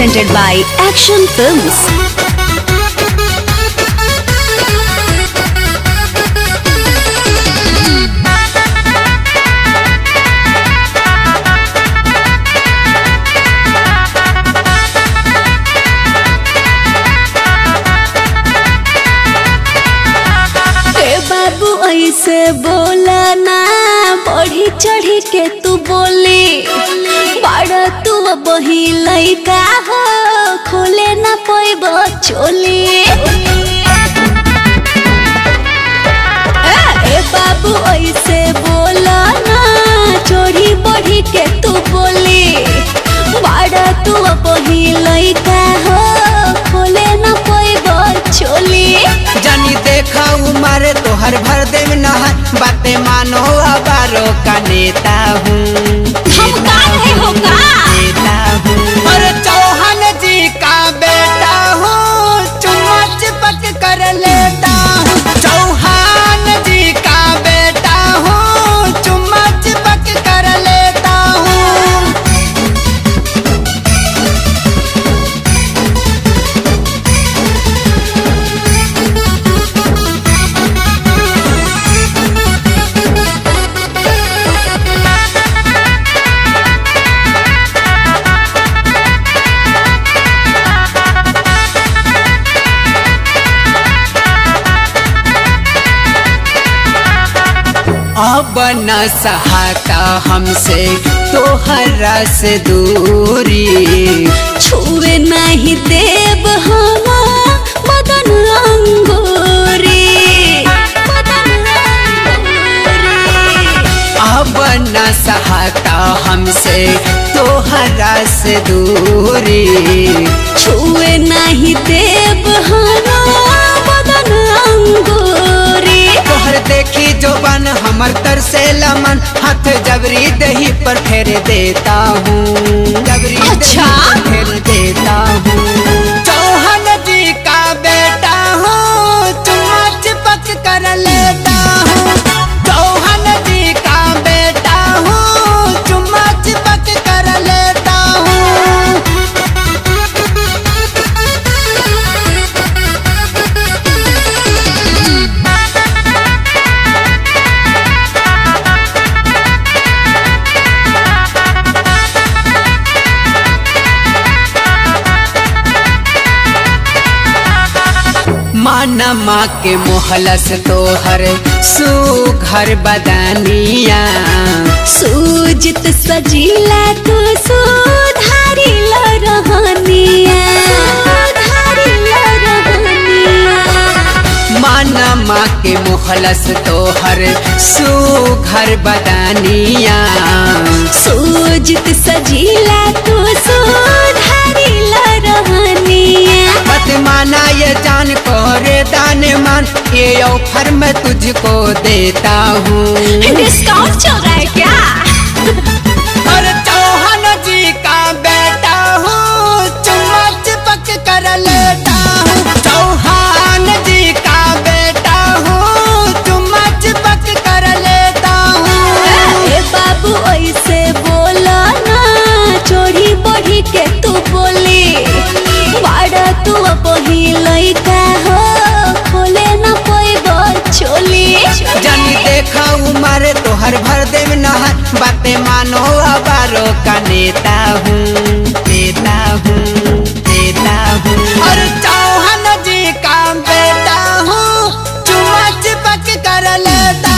presented by Action Films. ऐसे बोला ना बढ़ी चढ़ी के तू बोली बड़ा तू बही लइका हो खोले ना पैब चोली ए बाबू ऐसे बोला ना चढ़ी बढ़ी के तू बोली बड़ा तू बही लइका हो खोले ना पैब चोली जानी देखा उमारे तो हर भर देव नहर बातें मानो अबारो का नेता हूँ नेता हूँ और चौहान जी का बेटा हूँ चुम्मा चिपक कर लेता हूँ चौहान जी का बेटा हूँ चुम्मा चिपक कर लेता हूँ। अब न सहाता हमसे तोहरा से दूरी छुए नहीं देव हम बदन अंगूरी अब न सहाता हमसे तोहरा से दूरी छुए नहीं देव हम बदन अंगूरी तोहर देखी जो बन हमर तर से लमन हाथ जबरी दही पर फेर देता हूँ जबरी अच्छा? दही पर फेर देता हूँ। चौहान जी का बेटा हूँ चुम्मा चिपक कर लेता हूँ चौहान जी का बेटा हूँ चुम्मा चिपक कर लेता हूँ। माना माँ के मोहलस तोहर सुघर बदनिया सूजित सजीला तू सुधारी रहनिया माना माँ के मोहलस तोहर सुघर बदनिया सूजित सजीला तू सुधारी रहनिया मत माना ये जान करे दान मान ये ऑफर मैं तुझको देता हूँ। डिस्काउंट चल रहा है क्या? और चौहान जी का बेटा हूँ चुम्मा चिपक कर लेता हूँ चौहान जी का बेटा हूँ चुम्मा चिपक कर लेता हूँ। ए बाबू ऐसे बोला ना चोरी बढ़ी के तू बोली बड़ा तू बही लइका हो खोले ना पैब चोली जानी देखा उमारे तो हर भर देव नहर बातें मानो अबारो का नेता हूँ नेता हूँ नेता हूँ और चौहान जी का बेटा हूँ चुम्मा चिपक कर लेता